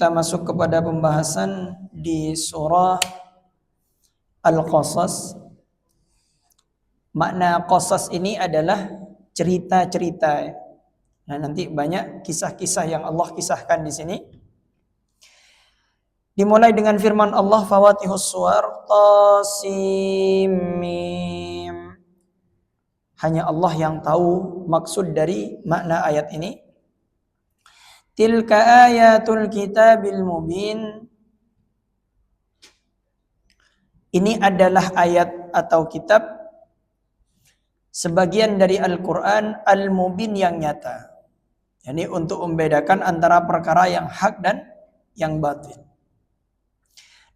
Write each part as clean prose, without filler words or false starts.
Kita masuk kepada pembahasan di surah Al-Qasas. Makna qasas ini adalah cerita-cerita. Nah, nanti banyak kisah-kisah yang Allah kisahkan di sini. Dimulai dengan firman Allah, Fawatihus Suwar, Tasim Mim. Hanya Allah yang tahu maksud dari makna ayat ini. Tilka ayatul kitabil mubin. Ini adalah ayat atau kitab sebagian dari Al-Quran al-mubin yang nyata. Yani untuk membedakan antara perkara yang hak dan yang batil.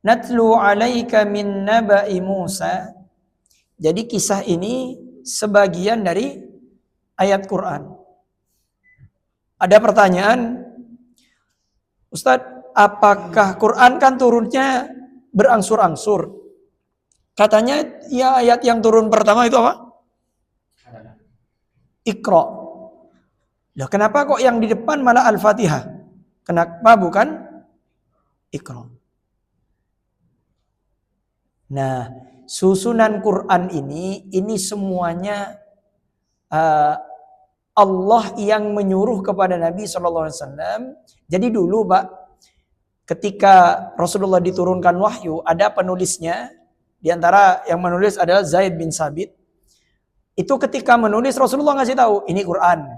Natlu alaika min naba'i Musa. Jadi kisah ini sebagian dari ayat Quran. Ada pertanyaan, Ustadz, apakah Quran kan turunnya berangsur-angsur? Katanya ya ayat yang turun pertama itu apa? Iqra. Loh, kenapa kok yang di depan malah Al-Fatihah? Kenapa bukan Iqra? Nah, susunan Quran ini semuanya Allah yang menyuruh kepada Nabi SAW. Jadi dulu, Pak, ketika Rasulullah diturunkan wahyu, ada penulisnya. Di antara yang menulis adalah Zaid bin Sabit. Itu ketika menulis Rasulullah ngasih tahu, ini Quran.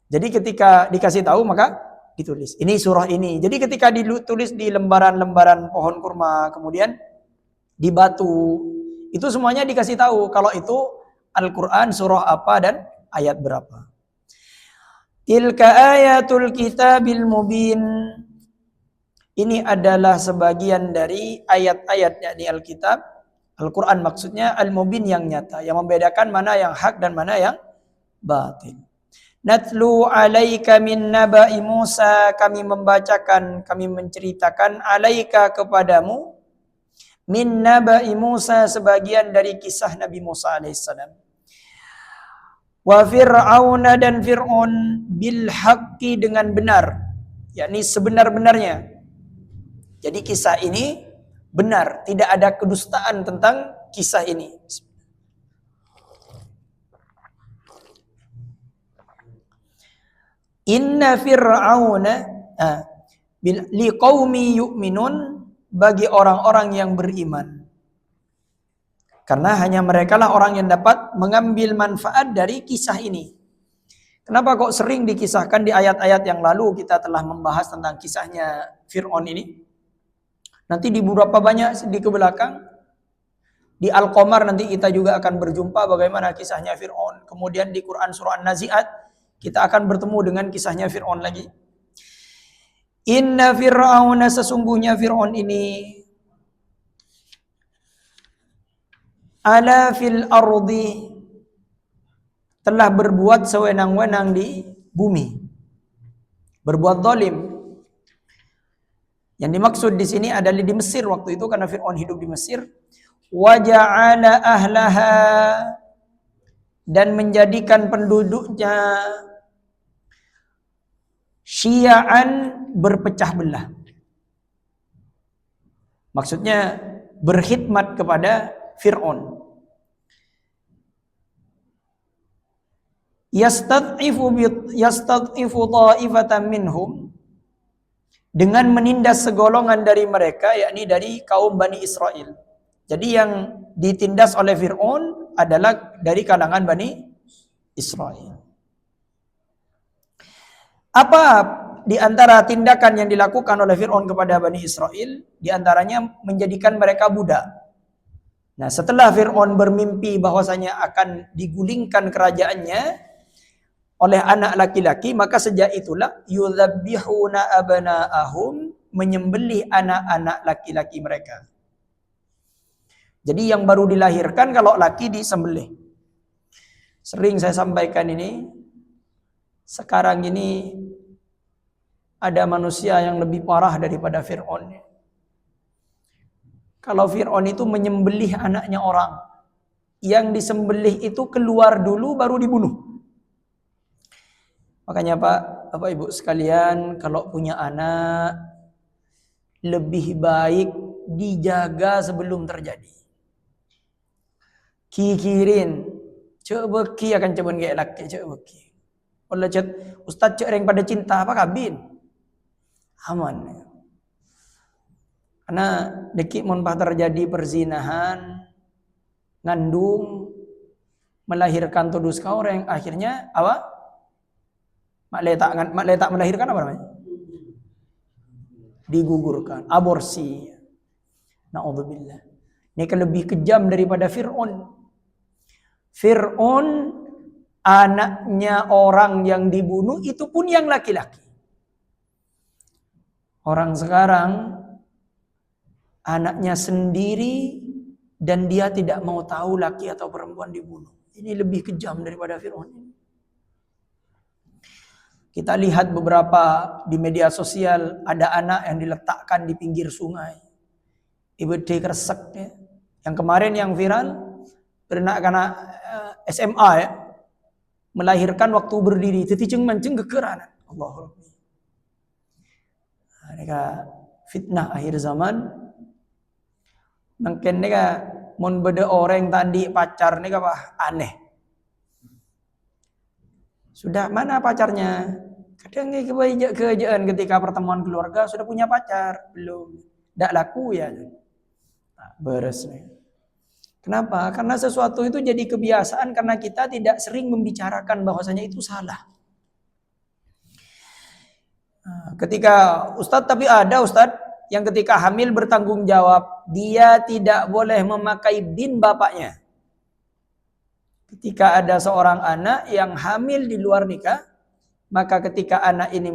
Jadi ketika dikasih tahu maka ditulis. Ini surah ini. Jadi ketika ditulis di lembaran-lembaran pohon kurma, kemudian di batu, itu semuanya dikasih tahu kalau itu Al-Quran surah apa dan ayat berapa. Tilka ayatul kitabil mubin. Ini adalah sebagian dari ayat-ayatnya di Alkitab. Al-Quran maksudnya al-mubin yang nyata, yang membedakan mana yang hak dan mana yang batil. Natlu alaika min naba'i Musa. Kami membacakan, kami menceritakan alaika kepadamu min naba'i Musa, sebagian dari kisah Nabi Musa alaihissalam. Wa fir'auna, dan Fir'aun, bil haqqi, dengan benar, yakni sebenar-benarnya. Jadi kisah ini benar, tidak ada kedustaan tentang kisah ini. Inna fir'auna liqaumi yu'minun, bagi orang-orang yang beriman. Karena hanya merekalah orang yang dapat mengambil manfaat dari kisah ini. Kenapa kok sering dikisahkan di ayat-ayat yang lalu kita telah membahas tentang kisahnya Fir'aun ini? Nanti di beberapa banyak di ke belakang, di Al-Qamar nanti kita juga akan berjumpa bagaimana kisahnya Fir'aun. Kemudian di Quran surah An-Nazi'at kita akan bertemu dengan kisahnya Fir'aun lagi. Inna fir'auna, sesungguhnya Fir'aun ini, ala fil ardi, telah berbuat sewenang-wenang di bumi, berbuat zalim. Yang dimaksud di sini adalah di Mesir waktu itu, karena Fir'aun hidup di Mesir. Wa ja'ala ahlaha, dan menjadikan penduduknya syia'an, berpecah belah. Maksudnya berkhidmat kepada Fir'aun. Yastad'ifu ta'ifatan minhum, dengan menindas segolongan dari mereka, yakni dari kaum Bani Israel. Jadi yang ditindas oleh Fir'aun adalah dari kalangan Bani Israel. Apa di antara tindakan yang dilakukan oleh Fir'aun kepada Bani Israel? Di antaranya menjadikan mereka budak. Nah, setelah Fir'aun bermimpi bahwasanya akan digulingkan kerajaannya oleh anak laki-laki, maka sejak itulah yudzabbihuna abna'ahum, menyembelih anak-anak laki-laki mereka. Jadi yang baru dilahirkan kalau laki disembelih. Sering saya sampaikan ini, sekarang ini ada manusia yang lebih parah daripada Fir'aun. Kalau Fir'aun itu menyembelih anaknya orang, yang disembelih itu keluar dulu baru dibunuh. Makanya Bapak Ibu sekalian, kalau punya anak lebih baik dijaga sebelum terjadi. Kikirin, cek beki akan coba kayak laki cek beki. Oleh cek ustaz cek yang pada cinta apa kabin? Aman. Karena dekik monpah terjadi perzinahan, ngandung, melahirkan tudus kau orang akhirnya apa? Mak letak melahirkan apa namanya? Digugurkan, aborsi. Na'udzubillah. Ini kan lebih kejam daripada Fir'aun. Fir'aun anaknya orang yang dibunuh itu pun yang laki-laki. Orang sekarang anaknya sendiri dan dia tidak mau tahu laki atau perempuan dibunuh. Ini lebih kejam daripada Fir'aun ini. Kita lihat beberapa di media sosial ada anak yang diletakkan di pinggir sungai. Ibu kresek ya. Yang kemarin yang viral beranak anak SMA ya, melahirkan waktu berdiri, teticeng mancing gekeran. Allahu Akbar. Mereka fitnah akhir zaman. Mungkin mereka mun beda orang tadi pacar mereka apa aneh. Sudah mana pacarnya? Kadang kebahagiaan ketika pertemuan keluarga sudah punya pacar belum? Tidak laku ya. Nah, beres nih. Kenapa? Karena sesuatu itu jadi kebiasaan karena kita tidak sering membicarakan bahwasanya itu salah. Nah, ketika Ustadz, tapi ada Ustadz yang ketika hamil bertanggung jawab, dia tidak boleh memakai bin bapaknya. Ketika ada seorang anak yang hamil di luar nikah, maka ketika anak ini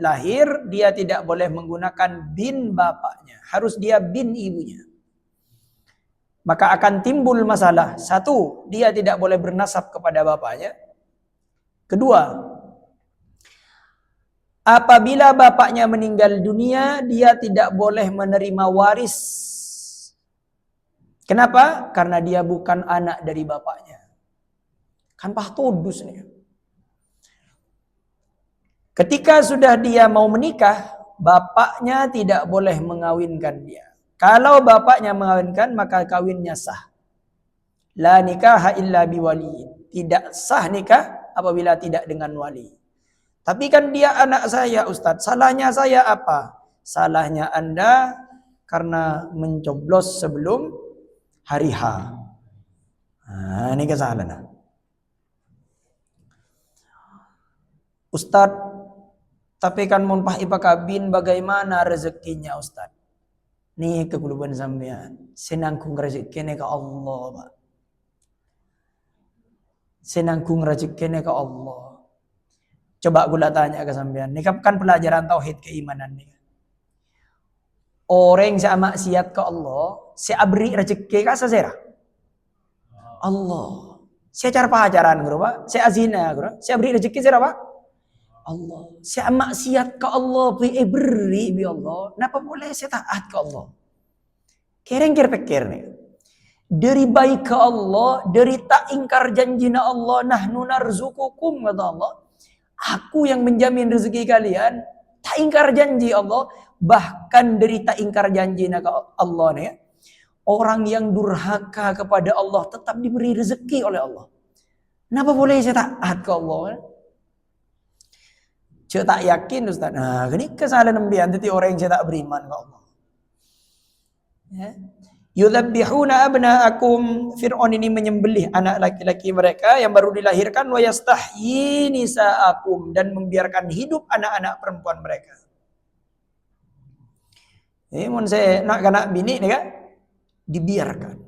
lahir, dia tidak boleh menggunakan bin bapaknya. Harus dia bin ibunya. Maka akan timbul masalah. Satu, dia tidak boleh bernasab kepada bapaknya. Kedua, apabila bapaknya meninggal dunia, dia tidak boleh menerima waris. Kenapa? Karena dia bukan anak dari bapaknya. Kan pahtudus nih. Ketika sudah dia mau menikah, bapaknya tidak boleh mengawinkan dia. Kalau bapaknya mengawinkan, maka kawinnya sah. La nikaha illa biwali. Tidak sah nikah apabila tidak dengan wali. Tapi kan dia anak saya Ustadz. Salahnya saya apa? Salahnya Anda karena mencoblos sebelum hari H. Nah, ini kesalahan. Ustadz, tapi kan monpah ipakabin bagaimana rezekinya Ustadz? Nih kekuluban sampean. Senangkung rezekinya ke Allah, Pak. Senangkung rezekinya ke Allah. Coba gula tanya ke sampean. Ini kan pelajaran tauhid keimanan nih. Orang yang maksiat ke Allah, saya beri rezeki ka sesera. Allah. Saya cara pacaran guru, Pak. Saya azina guru. Saya beri rezeki saya Pak. Allah. Saya maksiat ke Allah, beri bi Allah. Napa boleh saya taat ke Allah? Kira-kira pikir nih. Dari baik ke Allah, dari tak ingkar janjina Allah, nahnu narzukukum kata Allah. Aku yang menjamin rezeki kalian, tak ingkar janji Allah, bahkan dari tak ingkar janjina ke Allah nih. Orang yang durhaka kepada Allah tetap diberi rezeki oleh Allah. Kenapa boleh saya taat ke Allah? Saya tak yakin Ustaz. Nah, ini kesalahan nembian jadi orang yang saya tak beriman ke Allah. Ya. Yudzabbihuna abna'akum. Fir'aun ini menyembelih anak laki-laki mereka yang baru dilahirkan, wa yastahyi nisa'akum, dan membiarkan hidup anak-anak perempuan mereka. Ini mun saya nak kanak bini nih kan dibiarkan.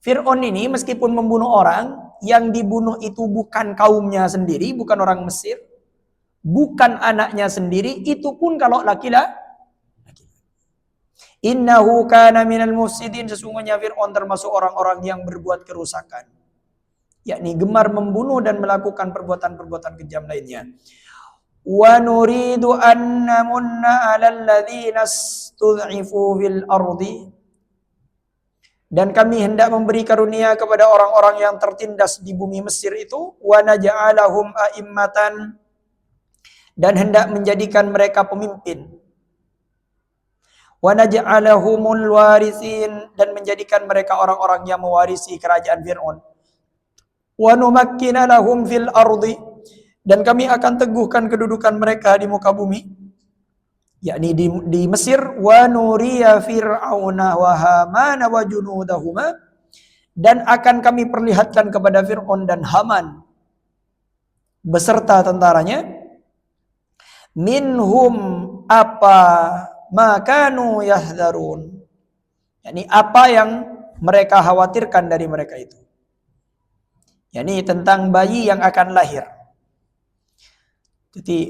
Fir'aun ini meskipun membunuh orang, yang dibunuh itu bukan kaumnya sendiri, bukan orang Mesir, bukan anaknya sendiri, itu pun kalau laki-laki. Innahu kana minal mufsidin, sesungguhnya Fir'aun termasuk orang-orang yang berbuat kerusakan, yakni gemar membunuh dan melakukan perbuatan-perbuatan kejam lainnya. Wa nuridu an namunna 'alal ladzina istud'ifu fil ardi. Dan kami hendak memberi karunia kepada orang-orang yang tertindas di bumi Mesir itu, wa naj'alahum a'immatan, dan hendak menjadikan mereka pemimpin, wa naj'alahumul warithin, dan menjadikan mereka orang-orang yang mewarisi kerajaan Fir'aun, wa numakkina lahum fil ardi, dan kami akan teguhkan kedudukan mereka di muka bumi, yakni di Mesir, wa nuriya fir'auna wa hamana wa junudahuma, dan akan kami perlihatkan kepada Fir'aun dan Haman beserta tentaranya, minhum apa makanu yahdharun, yakni apa yang mereka khawatirkan dari mereka itu, yakni tentang bayi yang akan lahir. Jadi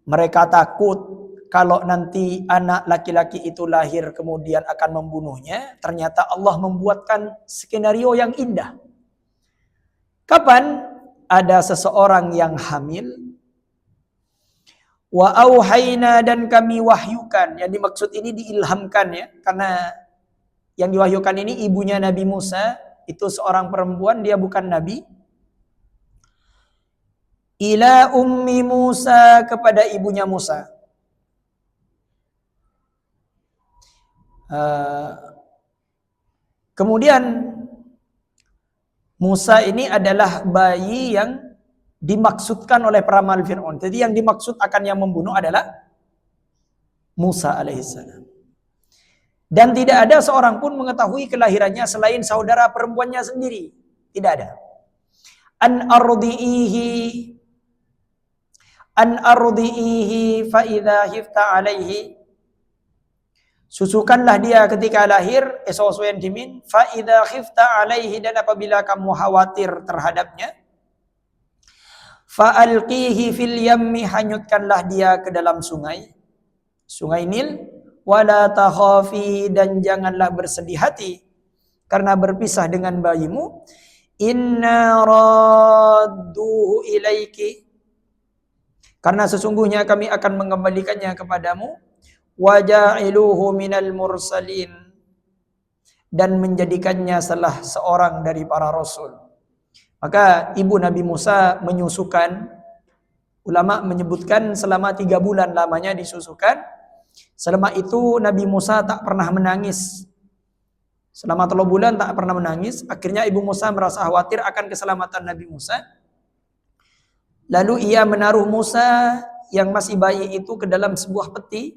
mereka takut kalau nanti anak laki-laki itu lahir kemudian akan membunuhnya. Ternyata Allah membuatkan skenario yang indah. Kapan ada seseorang yang hamil, wa auhayna, dan kami wahyukan. Yang dimaksud ini diilhamkan ya, karena yang diwahyukan ini ibunya Nabi Musa, itu seorang perempuan, dia bukan nabi. Ila ummi Musa, kepada ibunya Musa. Kemudian Musa ini adalah bayi yang dimaksudkan oleh peramal Fir'aun. Jadi yang dimaksud akan yang membunuh adalah Musa alaihissalam. Dan tidak ada seorang pun mengetahui kelahirannya selain saudara perempuannya sendiri. Tidak ada. An ardi'ihi fa idza khifta alaihi, susukanlah dia ketika lahir, sesuai dimin, fa idza khifta alaihi, dan apabila kamu khawatir terhadapnya, fa alqihi fil yammi, hanyutkanlah dia ke dalam sungai Nil, wala takhafi, dan janganlah bersedih hati karena berpisah dengan bayimu, inna radduhu ilaiki, karena sesungguhnya kami akan mengembalikannya kepadamu, waja'iluhu minal mursalin, dan menjadikannya salah seorang dari para rasul. Maka ibu Nabi Musa menyusukan, ulama menyebutkan selama 3 bulan lamanya disusukan. Selama itu Nabi Musa tak pernah menangis. Selama 3 bulan tak pernah menangis. Akhirnya ibu Musa merasa khawatir akan keselamatan Nabi Musa. Lalu ia menaruh Musa yang masih bayi itu ke dalam sebuah peti,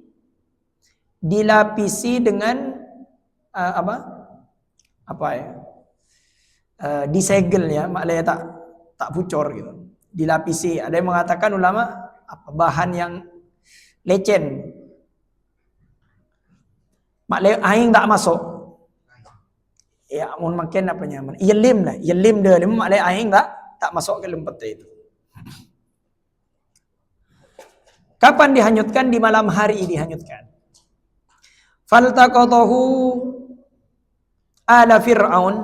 dilapisi dengan disegel ya, maknanya tak bocor gitu. Dilapisi. Ada yang mengatakan ulama bahan yang lecen, maknanya aing tak masuk. Ya, mun makin apa nyaman. Yelim lah, yelim dia, maknanya aing tak masuk ke dalam peti itu. Kapan dihanyutkan? Di malam hari dihanyutkan. Faltaqatahu ala Fir'aun,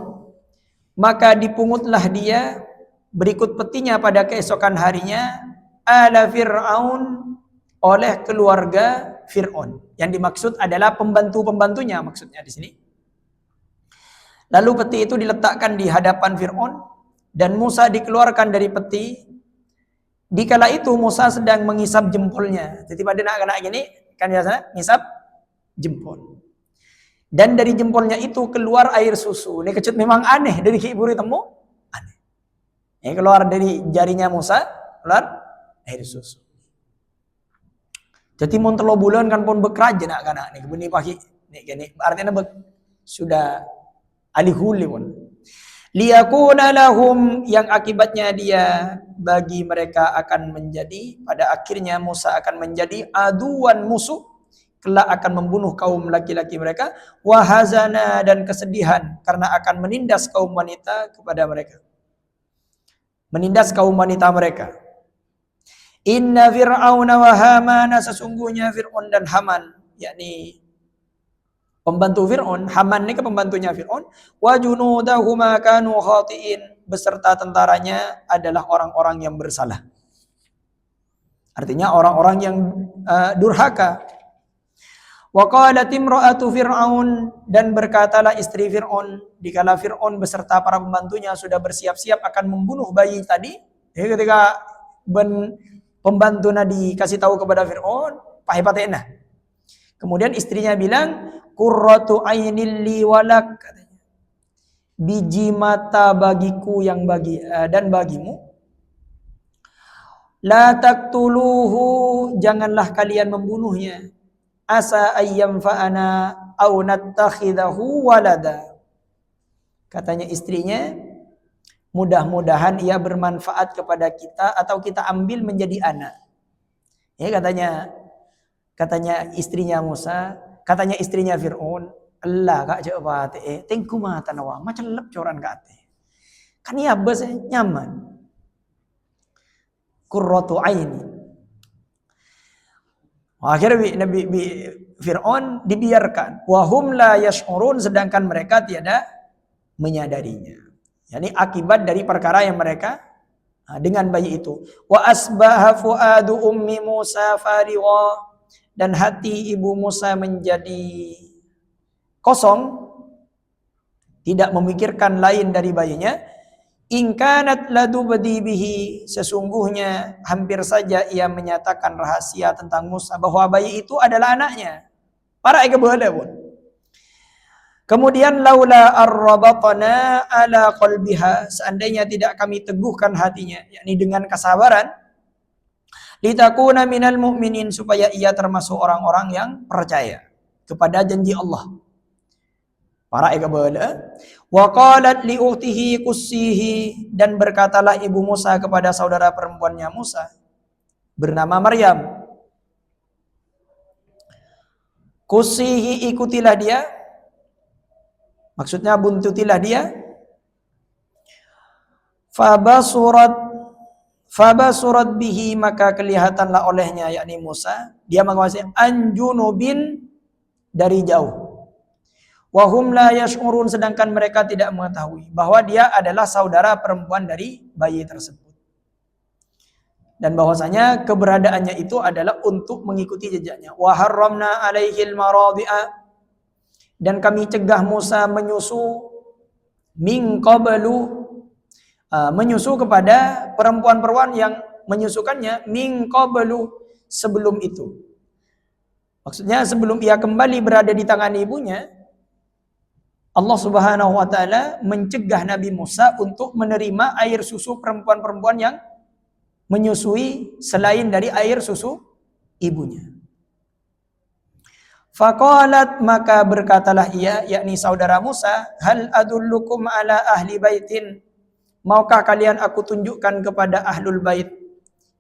maka dipungutlah dia berikut petinya pada keesokan harinya, ala Fir'aun, oleh keluarga Fir'aun. Yang dimaksud adalah pembantu-pembantunya maksudnya di sini. Lalu peti itu diletakkan di hadapan Fir'aun dan Musa dikeluarkan dari peti. Dikala itu Musa sedang mengisap jempolnya. Jadi pada nak gini kan biasanya ngisap jempol. Dan dari jempolnya itu keluar air susu. Ini kecut memang aneh dari kiburi temu. Aneh. Ini keluar dari jarinya Musa, keluar air susu. Jadi mun 3 bulan kan pun bekerja nak kana nih kebuni pagi. Nih gini artinya sudah alihuli pun. Liyakuna lahum, yang akibatnya dia bagi mereka akan menjadi, pada akhirnya Musa akan menjadi aduan musuh, kelak akan membunuh kaum laki-laki mereka, wahazana, dan kesedihan karena akan menindas kaum wanita kepada mereka, menindas kaum wanita mereka. Inna fir'auna wa hamana, sesungguhnya Fir'aun dan Haman, yakni pembantu Fir'aun, Haman ini ke pembantunya Fir'aun, wa junudahuma kanu khati'in, beserta tentaranya adalah orang-orang yang bersalah. Artinya orang-orang yang durhaka. Wa qalat imra'atu Fir'aun, dan berkatalah istri Fir'aun dikala Fir'aun beserta para pembantunya sudah bersiap-siap akan membunuh bayi tadi. Jadi ketika pembantu dikasih tahu kepada Fir'aun, pahe-patena. Kemudian istrinya bilang, qurratu ainil li walak, katanya. Biji mata bagiku yang dan bagimu. La taqtuluhu, janganlah kalian membunuhnya. Asa ayyam fa'ana au nattakhidahu walada. Katanya istrinya, mudah-mudahan ia bermanfaat kepada kita atau kita ambil menjadi anak. Ya, katanya istrinya Musa, katanya istrinya Fir'aun, Allah kak jawab tengku mata nawa macam lep coran kate. Kan ya bes nyaman. Qurratu aini. Akhirnya Nabi Fir'aun dibiarkan. Wahum la yash'urun, sedangkan mereka tiada menyadarinya. Yani akibat dari perkara yang mereka dengan bayi itu. Wa asbaha fuadu ummi Musa farigha, dan hati ibu Musa menjadi kosong, tidak memikirkan lain dari bayinya. In kanat ladubdi bihi, sesungguhnya hampir saja ia menyatakan rahasia tentang Musa bahwa bayi itu adalah anaknya. Para ikebala pun. Kemudian laula arrabatna ala qalbiha, seandainya tidak kami teguhkan hatinya, yakni dengan kesabaran, litakuna minal mu'minin, supaya ia termasuk orang-orang yang percaya kepada janji Allah. Para ikebala. Wa qalat li ukhtihi qussihi, dan berkatalah ibu Musa kepada saudara perempuannya Musa bernama Maryam, qussihi, ikutilah dia, maksudnya buntutilah dia. Fabasurat bihi, maka kelihatanlah olehnya, yakni Musa, dia menguasai anjunubin, dari jauh. Wahum la yash'urun, sedangkan mereka tidak mengetahui bahwa dia adalah saudara perempuan dari bayi tersebut. Dan bahwasanya keberadaannya itu adalah untuk mengikuti jejaknya. Wa harramna alaihil maradi'a, dan kami cegah Musa menyusu min qablu, menyusu kepada perempuan-perempuan yang menyusukannya min qablu, sebelum itu. Maksudnya sebelum ia kembali berada di tangan ibunya, Allah Subhanahu wa taala mencegah Nabi Musa untuk menerima air susu perempuan-perempuan yang menyusui selain dari air susu ibunya. Faqalat, maka berkatalah ia, yakni saudara Musa, hal adullukum ala ahli baitin, maukah kalian aku tunjukkan kepada ahlul bait.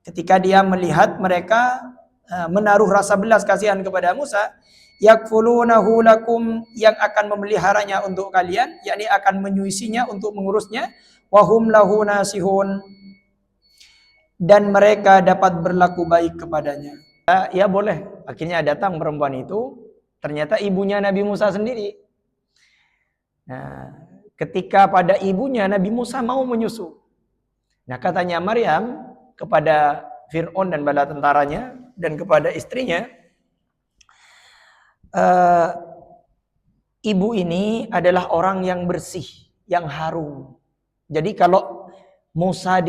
Ketika dia melihat mereka menaruh rasa belas kasihan kepada Musa, yakfulunahu lakum, yang akan memeliharanya untuk kalian, yakni akan menyuisinya untuk mengurusnya, wahum lahu nasihun, dan mereka dapat berlaku baik kepadanya. Ya boleh. Akhirnya datang perempuan itu, ternyata ibunya Nabi Musa sendiri. Nah, ketika pada ibunya Nabi Musa mau menyusu. Nah, katanya Maryam kepada Fir'aun dan bala tentaranya dan kepada istrinya, ibu ini adalah orang yang bersih, yang harum. Jadi kalau Musa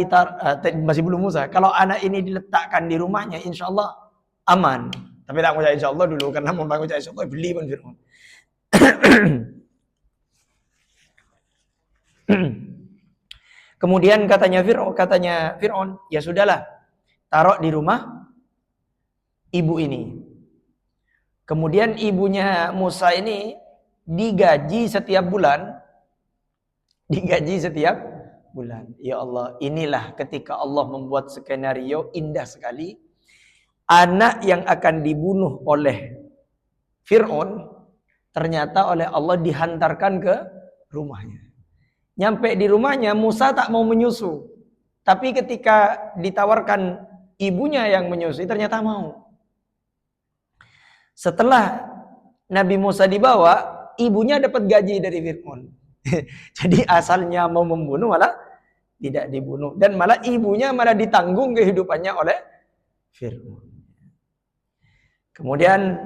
masih belum Musa, kalau anak ini diletakkan di rumahnya, insya Allah aman. Tapi tak ngucap insya Allah dulu, karena mau ngucap insya Allah beli pun Fir'aun. Kemudian katanya Fir'aun, ya sudahlah, taruh di rumah ibu ini. Kemudian ibunya Musa ini digaji setiap bulan. Ya Allah, inilah ketika Allah membuat skenario indah sekali. Anak yang akan dibunuh oleh Fir'aun ternyata oleh Allah dihantarkan ke rumahnya. Nyampe di rumahnya, Musa tak mau menyusu. Tapi ketika ditawarkan ibunya yang menyusui, ternyata mau. Setelah Nabi Musa dibawa, ibunya dapat gaji dari Fir'aun. Jadi asalnya mau membunuh, malah tidak dibunuh. Dan malah ibunya malah ditanggung kehidupannya oleh Fir'aun. Kemudian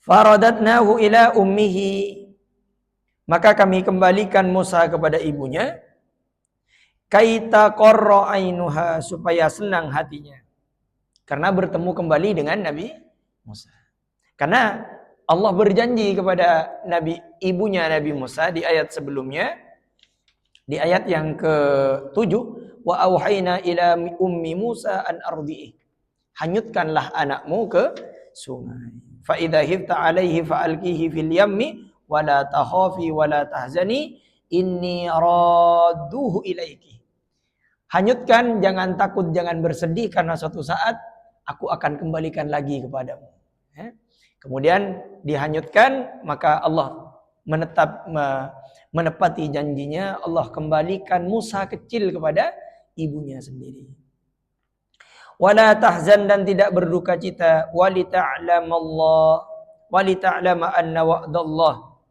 Faradatnahu ila ummihi, maka kami kembalikan Musa kepada ibunya, kaita qarra ainuha, supaya senang hatinya karena bertemu kembali dengan Nabi Musa. Karena Allah berjanji kepada ibunya Nabi Musa di ayat sebelumnya, di ayat yang ke-7, wa auhayna ila ummi Musa an ardi'i, hanyutkanlah anakmu ke sungai. Fa idza hifta alaihi fa alqihi fil yammi wa la takhafi wa la tahzani inni radduhu ilaiki. Hanyutkan, jangan takut, jangan bersedih, karena suatu saat aku akan kembalikan lagi kepadamu. Kemudian dihanyutkan, maka Allah menepati janjinya. Allah kembalikan Musa kecil kepada ibunya sendiri. Wala tahzan, dan tidak berduka cita, walita'lama anna wa'dallah,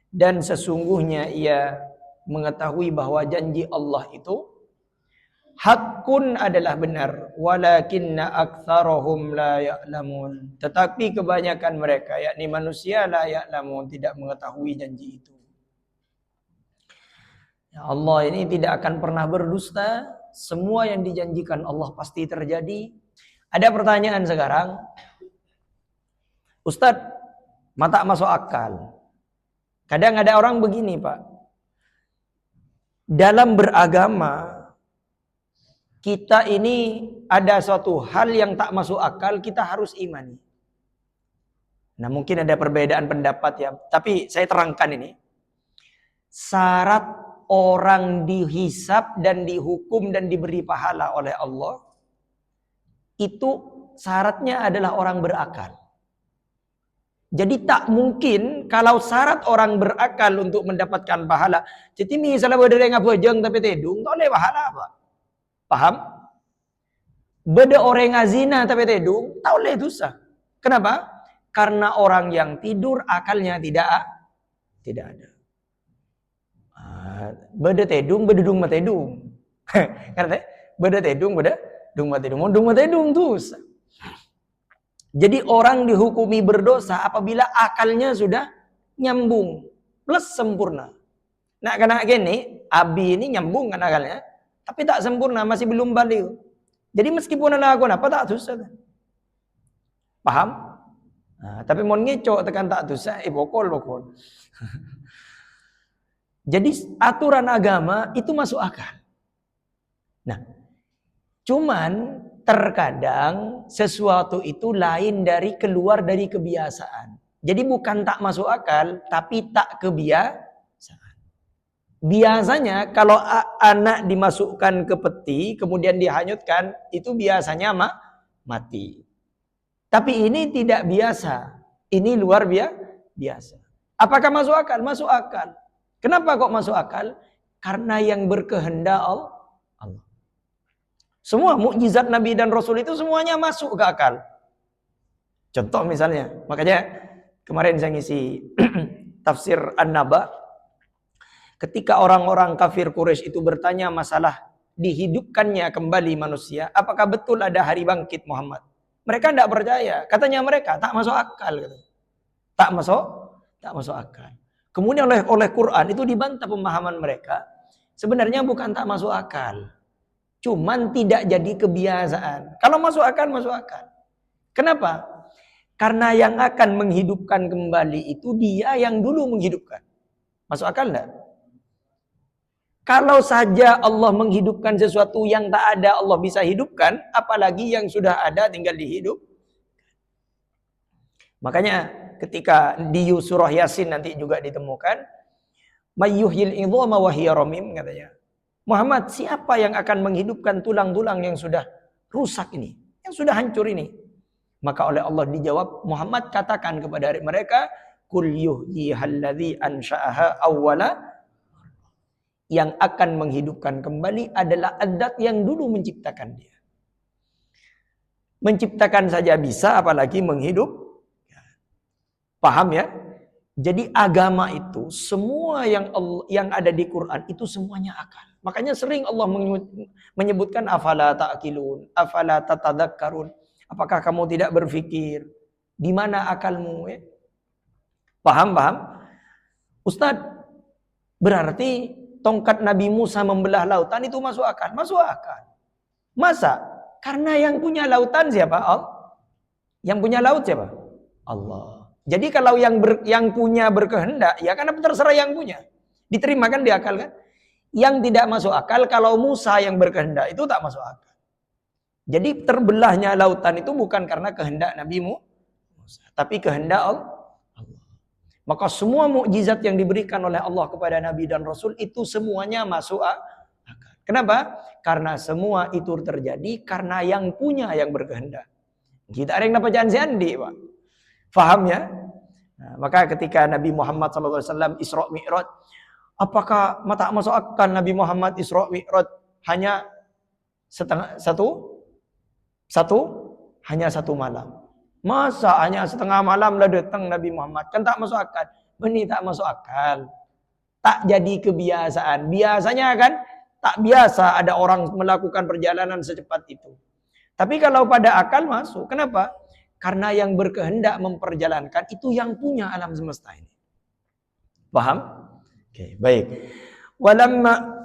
dan sesungguhnya ia mengetahui bahwa janji Allah itu hakun, adalah benar, walakinna aktsarahum la ya'lamun, tetapi kebanyakan mereka, yakni manusia, la ya'lamun, tidak mengetahui janji itu. Ya, Allah ini tidak akan pernah berdusta. Semua yang dijanjikan Allah pasti terjadi. Ada pertanyaan sekarang, Ustadz, mata masuk akal. Kadang ada orang begini, Pak. Dalam beragama, kita ini ada suatu hal yang tak masuk akal, kita harus imani. Nah, mungkin ada perbedaan pendapat ya, tapi saya terangkan ini. Syarat orang dihisab dan dihukum dan diberi pahala oleh Allah, itu syaratnya adalah orang berakal. Jadi tak mungkin kalau syarat orang berakal untuk mendapatkan pahala. Jadi misalnya berdiri ngabojeng tapi tedung, tak boleh pahala apa? Paham? Beda orang ngazina tapi tedung, tak boleh dosa. Kenapa? Karena orang yang tidur akalnya tidak ada. Beda tedung, bedudung matedung. Karena beda tedung, beda dung matedung. Dung matedung dosa. Jadi orang dihukumi berdosa apabila akalnya sudah nyambung plus sempurna. Nah, karena gini, Abi ini nyambung kan akalnya, tapi tak sempurna, masih belum balik. Jadi meskipun ada aku apa tak dosa. Paham? Nah, tapi mau ngecok tekan tak dosa, bokol. Jadi aturan agama itu masuk akal. Nah, cuman terkadang sesuatu itu lain dari keluar dari kebiasaan. Jadi bukan tak masuk akal, tapi tak kebiasaan. Biasanya kalau anak dimasukkan ke peti, kemudian dihanyutkan, itu biasanya mati. Tapi ini tidak biasa. Ini luar biasa. Apakah masuk akal? Masuk akal. Kenapa kok masuk akal? Karena yang berkehendak Allah. Semua mukjizat Nabi dan Rasul itu semuanya masuk ke akal. Contoh misalnya, makanya kemarin saya ngisi tafsir An-Naba. Ketika orang-orang kafir Quraisy itu bertanya masalah dihidupkannya kembali manusia, apakah betul ada hari bangkit Muhammad? Mereka tidak percaya. Katanya mereka tak masuk akal. Tak masuk akal. Kemudian oleh Quran itu dibantah pemahaman mereka. Sebenarnya bukan tak masuk akal. Cuman tidak jadi kebiasaan. Kalau masuk akal, masuk akal. Kenapa? Karena yang akan menghidupkan kembali itu dia yang dulu menghidupkan. Masuk akal enggak? Kalau saja Allah menghidupkan sesuatu yang tak ada, Allah bisa hidupkan, apalagi yang sudah ada tinggal dihidup. Makanya ketika di surah Yasin nanti juga ditemukan, mayyuhyil idhama wa hiya ramim, katanya. Muhammad, siapa yang akan menghidupkan tulang-tulang yang sudah rusak ini, yang sudah hancur ini? Maka oleh Allah dijawab, Muhammad katakan kepada mereka, kul yuhyihalladzi ansha'aha awwala, yang akan menghidupkan kembali adalah Adzat yang dulu menciptakan dia. Menciptakan saja bisa, apalagi menghidup. Paham ya? Jadi agama itu semua yang ada di Quran itu semuanya akal. Makanya sering Allah menyebutkan afala ta'qilun, afala tatadzakkarun. Apakah kamu tidak berpikir? Di mana akalmu? Ya? Paham? Ustadz, berarti tongkat Nabi Musa membelah lautan itu masuk akal? Masuk akal. Masa? Karena yang punya lautan siapa? Yang punya laut siapa? Allah. Jadi kalau yang punya berkehendak, ya karena terserah yang punya. Diterima kan di akal kan? Yang tidak masuk akal kalau Musa yang berkehendak itu tak masuk akal. Jadi terbelahnya lautan itu bukan karena kehendak Nabi Musa, tapi kehendak Allah. Maka semua mukjizat yang diberikan oleh Allah kepada Nabi dan Rasul itu semuanya masuk akal. Kenapa? Karena semua itu terjadi karena yang punya yang berkehendak. Kita ada yang dapat janji, Pak. Faham ya? Nah, maka ketika Nabi Muhammad SAW Isra Mi'raj, apakah tak masuk akal Nabi Muhammad Isra Mi'raj hanya hanya satu malam? Masa hanya setengah malam lah datang Nabi Muhammad? Kan tak masuk akal. Ini tak masuk akal. Tak jadi kebiasaan. Biasanya kan tak biasa ada orang melakukan perjalanan secepat itu. Tapi kalau pada akal masuk. Kenapa? Karena yang berkehendak memperjalankan itu yang punya alam semesta ini. Paham? Oke, baik. Walamma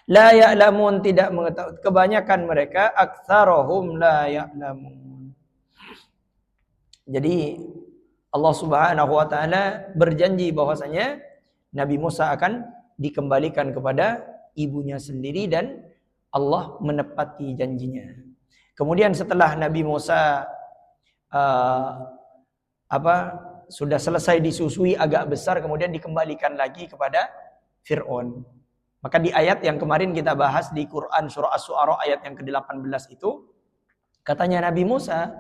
la ya'lamun, tidak mengetahui. Kebanyakan mereka aktsarohum la ya'lamun. Jadi Allah Subhanahu wa taala berjanji bahwasanya Nabi Musa akan dikembalikan kepada ibunya sendiri dan Allah menepati janjinya. Kemudian setelah Nabi Musa sudah selesai disusui agak besar, kemudian dikembalikan lagi kepada Fir'aun. Maka di ayat yang kemarin kita bahas di Quran surah Asy-Syu'ara ayat yang ke-18 itu, katanya Nabi Musa,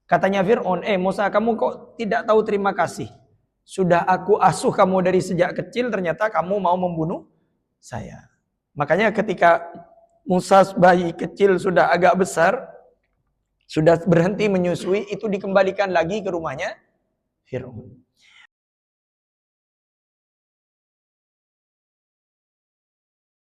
katanya Fir'aun, Musa, kamu kok tidak tahu terima kasih? Sudah aku asuh kamu dari sejak kecil, ternyata kamu mau membunuh saya. Makanya ketika Musa bayi kecil sudah agak besar, sudah berhenti menyusui, itu dikembalikan lagi ke rumahnya Fir'aun.